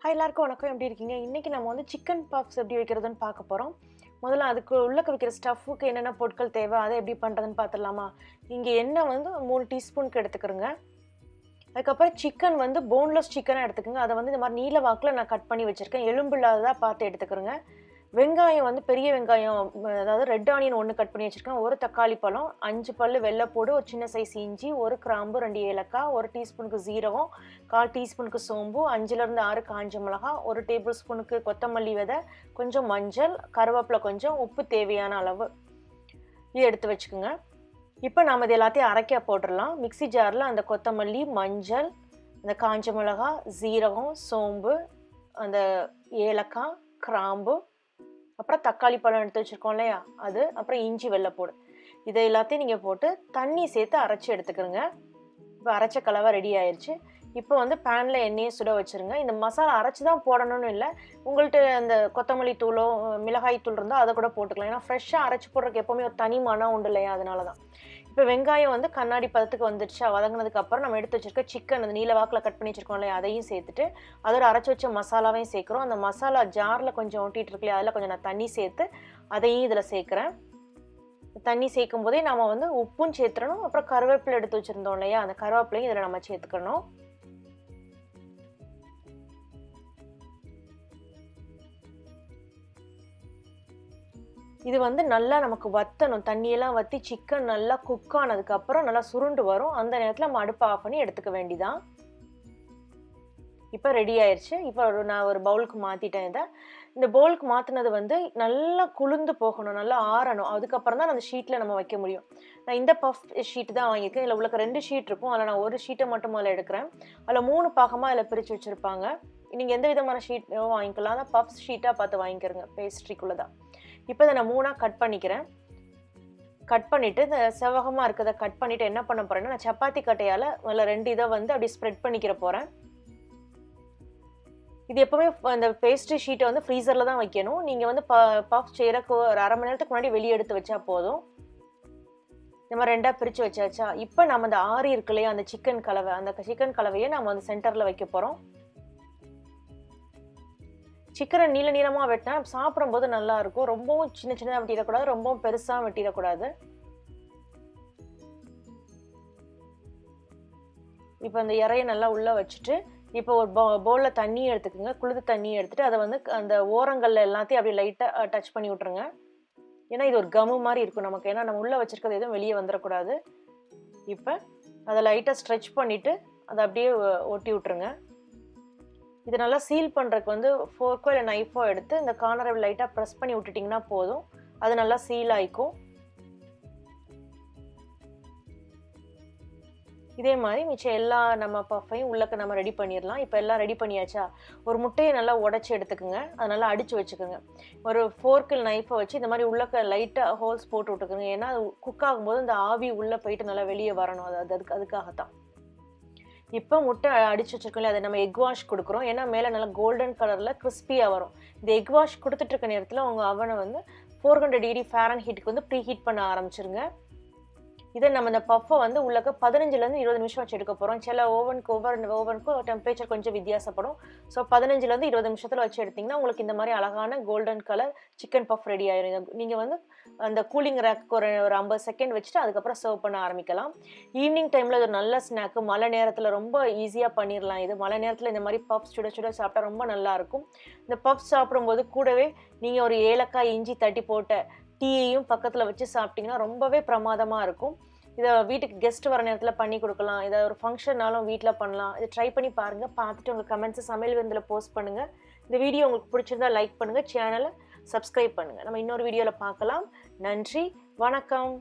Hi எல்லாருக்கும் வணக்கம். எப்படி இருக்கீங்க? இன்றைக்கி நம்ம வந்து சிக்கன் பஃப்ஸ் எப்படி வைக்கிறதுன்னு பார்க்க போகிறோம். முதல்ல அதுக்கு உள்ளக்க வைக்கிற ஸ்டஃப்புக்கு என்னென்ன பொருட்கள் தேவை, அதை எப்படி பண்ணுறதுன்னு பார்த்துடலாமா? இங்கே எண்ணெய் வந்து 3 டீஸ்பூனுக்கு எடுத்துக்கிறோங்க. அதுக்கப்புறம் சிக்கன் வந்து போன்லெஸ் சிக்கனாக எடுத்துக்கோங்க. அதை வந்து இந்த மாதிரி நீல வாக்கில் நான் கட் பண்ணி வச்சுருக்கேன். எலும்பு இல்லாததாக பார்த்து எடுத்துக்கிறோங்க. வெங்காயம் வந்து பெரிய வெங்காயம், அதாவது ரெட் ஆனியன் 1 கட் பண்ணி வச்சுருக்கேன். 1 தக்காளி பழம், 5 பல் வெள்ளைப்பூடு, ஒரு சின்ன சைஸ் இஞ்சி, 1 கிராம்பு, 2 ஏலக்காய், 1 டீஸ்பூனுக்கு ஜீரகம், 1/4 டீஸ்பூனுக்கு சோம்பு, 5லேருந்து 6 காஞ்ச மிளகாய், 1 டேபிள் ஸ்பூனுக்கு கொத்தமல்லி விதை, கொஞ்சம் மஞ்சள், கருவேப்பிலை கொஞ்சம், உப்பு தேவையான அளவு இது எடுத்து வச்சுக்கோங்க. இப்போ நாம் இது எல்லாத்தையும் அரைக்க போட்டுடலாம். மிக்சி ஜாரில் அந்த கொத்தமல்லி, மஞ்சள், அந்த காஞ்ச மிளகாய், ஜீரகம், சோம்பு, அந்த ஏலக்காய், கிராம்பு, அப்புறம் தக்காளி பழம் எடுத்து வச்சுருக்கோம் இல்லையா அது, அப்புறம் இஞ்சி வெள்ளைப்பூடு, இதை எல்லாத்தையும் நீங்கள் போட்டு தண்ணி சேர்த்து அரைச்சி எடுத்துக்கிறோங்க. இப்போ அரைச்ச கலவை ரெடி ஆயிடுச்சு. இப்போ வந்து பேனில் எண்ணெயை சுட வச்சுருங்க. இந்த மசாலா அரைச்சி தான் போடணும்னு இல்லை, உங்கள்கிட்ட அந்த கொத்தமல்லி தூளோ மிளகாய் தூள் இருந்தால் அதை கூட போட்டுக்கலாம். ஏன்னா ஃப்ரெஷ்ஷாக அரைச்சி போடுறதுக்கு எப்போவுமே ஒரு தனி மனம் உண்டு இல்லையா, அதனால தான். இப்போ வெங்காயம் வந்து கண்ணாடி பதத்துக்கு வந்துடுச்சு. வதங்கினதுக்கப்புறம் நம்ம எடுத்து வச்சுருக்க சிக்கன் அந்த நீல வாக்கில் கட் பண்ணி வச்சுருக்கோம் இல்லையா, அதையும் சேர்த்துட்டு அதோட அரைச்சி வச்ச மசாலாவையும் சேர்க்குறோம். அந்த மசாலா ஜாரில் கொஞ்சம் ஒட்டிகிட்டு இருக்குல்லையா, அதில் கொஞ்சம் நான் தண்ணி சேர்த்து அதையும் இதில் சேர்க்குறேன். தண்ணி சேர்க்கும் போதே நம்ம வந்து உப்பும் சேர்த்துடணும். அப்புறம் கருவேப்பிலை எடுத்து வச்சுருந்தோம் இல்லையா, அந்த கருவேப்பிலையும் இதில் நம்ம சேர்த்துக்கணும். இது வந்து நல்லா நமக்கு வற்றணும். தண்ணியெல்லாம் வற்றி சிக்கன் நல்லா குக் ஆனதுக்கப்புறம் நல்லா சுருண்டு வரும். அந்த நேரத்தில் நம்ம அடுப்பை ஆஃப் பண்ணி எடுத்துக்க வேண்டிதான். இப்போ ரெடி ஆயிடுச்சு. இப்போ நான் ஒரு பவுலுக்கு மாற்றிட்டேன். இந்த பவுலுக்கு மாற்றினது வந்து நல்லா குளிர்ந்து போகணும், நல்லா ஆறணும். அதுக்கப்புறம் தான் அந்த ஷீட்டில் நம்ம வைக்க முடியும். நான் இந்த பஃப் ஷீட்டு தான் வாங்கியிருக்கேன். இதில் உள்ள 2 ஷீட் இருக்கும். அதில் நான் ஒரு ஷீட்டை மட்டும் அதில் எடுக்கிறேன். அதில் 3 பாகமாக அதில் பிரித்து வச்சுருப்பாங்க. நீங்கள் எந்த விதமான ஷீட் வாங்கிக்கலாம். அதான் பஃப் ஷீட்டாக பார்த்து வாங்கிக்கிறங்க, பேஸ்ட்ரிக்குள்ளே தான். இப்போ இதை நான் 3ஆக கட் பண்ணிக்கிறேன். கட் பண்ணிவிட்டு இந்த செவகமாக இருக்கிறத கட் பண்ணிவிட்டு என்ன பண்ண போகிறேன்னா, நான் சப்பாத்தி கட்டையால் அதில் 2 இதை வந்து அப்படி ஸ்ப்ரெட் பண்ணிக்கிற போகிறேன். இது எப்போவுமே இந்த பேஸ்ட்ரி ஷீட்டை வந்து ஃப்ரீசரில் தான் வைக்கணும். நீங்கள் வந்து பஃப் செய்கிறக்கு ஒரு அரை மணி நேரத்துக்கு முன்னாடி வெளியே எடுத்து வச்சா போதும். இந்த மாதிரி 2ஆக பிரித்து வச்சாச்சா. இப்போ நம்ம அந்த ஆரி இருக்கு இல்லையா, அந்த சிக்கன் கலவை, அந்த சிக்கன் கலவையை நம்ம அந்த சென்டரில் வைக்க போகிறோம். சிக்கனை நீள நீளமாக வெட்டினா சாப்பிடும்போது நல்லா இருக்கும். ரொம்பவும் சின்ன சின்னதாக வெட்டிடக்கூடாது, ரொம்பவும் பெருசாக வெட்டிடக்கூடாது. இப்போ அந்த இறையை நல்லா உள்ளே வச்சுட்டு இப்போ ஒரு பவுலில் தண்ணி எடுத்துக்கோங்க. குளிர்ந்த தண்ணி எடுத்துகிட்டு அதை வந்து அந்த ஓரங்களில் எல்லாத்தையும் அப்படியே லைட்டாக டச் பண்ணி விட்ருங்க. ஏன்னா இது ஒரு கம்மு மாதிரி இருக்கும் நமக்கு. ஏன்னா நம்ம உள்ளே வச்சுருக்கிறது எதுவும் வெளியே வந்துடக்கூடாது. இப்போ அதை லைட்டாக ஸ்ட்ரெச் பண்ணிவிட்டு அதை அப்படியே ஒட்டி விட்ருங்க. இது நல்லா சீல் பண்ணுறதுக்கு வந்து ஃபோர்க்கோ இல்லை நைஃபோ எடுத்து இந்த கார்னரை லைட்டாக ப்ரெஸ் பண்ணி விட்டுட்டிங்கன்னா போதும். அது நல்லா சீல் ஆகிக்கும். இதே மாதிரி மிச்சம் எல்லா நம்ம பஃப்பையும் உள்ளக்க நம்ம ரெடி பண்ணிடலாம். இப்போ எல்லாம் ரெடி பண்ணியாச்சா. ஒரு முட்டையை நல்லா உடச்சி எடுத்துக்கோங்க. அதை நல்லா அடித்து வச்சுக்கோங்க. ஒரு ஃபோர்க்கில் நைஃபை வச்சு இந்த மாதிரி உள்ளக்க லைட்டாக ஹோல்ஸ் போட்டு விட்டுக்குங்க. ஏன்னா அது குக் ஆகும்போது இந்த ஆவி உள்ளே போயிட்டு நல்லா வெளியே வரணும். அதுக்காகத்தான். இப்போ முட்டை அடித்து வச்சுருக்கோம், அதை நம்ம எக் வாஷ் கொடுக்குறோம். ஏன்னா மேலே நல்லா கோல்டன் கலரில் கிறிஸ்பியாக வரும். இந்த எக் வாஷ் கொடுத்துட்ருக்க நேரத்தில் உங்கள் அவனை வந்து 400 டிகிரி ஃபாரன்ஹீட்டுக்கு வந்து ப்ரீ ஹீட் பண்ண ஆரம்பிச்சிருங்க. இதை நம்ம இந்த பஃப்பை வந்து உள்ளக்க 15லேருந்து 20 நிமிஷம் வச்சு எடுக்க போகிறோம். சில ஓவனுக்கும் டெம்பரேச்சர் கொஞ்சம் வித்தியாசப்படும். ஸோ 15லேருந்து 20 நிமிஷத்தில் வச்சு எடுத்திங்கன்னா உங்களுக்கு இந்த மாதிரி அழகான golden colour chicken puff ready ஆயிடும். நீங்கள் வந்து அந்த கூலிங் ரேக்கு ஒரு 50 செகண்ட் வச்சுட்டு அதுக்கப்புறம் சர்வ் பண்ண ஆரம்பிக்கலாம். ஈவினிங் டைமில் இது ஒரு நல்ல ஸ்நாக்கு. மழை நேரத்தில் ரொம்ப ஈஸியாக பண்ணிடலாம். இது மழை நேரத்தில் இந்த மாதிரி பஃப் சுட சுட சாப்பிட்டா ரொம்ப நல்லாயிருக்கும். இந்த பஃப் சாப்பிடும்போது கூடவே நீங்கள் ஒரு ஏலக்காய் இஞ்சி தட்டி போட்ட டீயையும் பக்கத்தில் வச்சு சாப்பிட்டிங்கன்னா ரொம்பவே பிரமாதமாக இருக்கும். இதை வீட்டுக்கு கெஸ்ட் வர நேரத்தில் பண்ணி கொடுக்கலாம். இதை ஒரு ஃபங்க்ஷன்னாலும் வீட்டில் பண்ணலாம். இதை ட்ரை பண்ணி பாருங்கள். பார்த்துட்டு உங்கள் கமெண்ட்ஸை சமையல் விருந்தில் போஸ்ட் பண்ணுங்கள். இந்த வீடியோ உங்களுக்கு பிடிச்சிருந்தா லைக் பண்ணுங்கள், சேனலை சப்ஸ்கிரைப் பண்ணுங்கள். நம்ம இன்னொரு வீடியோவில் பார்க்கலாம். நன்றி, வணக்கம்.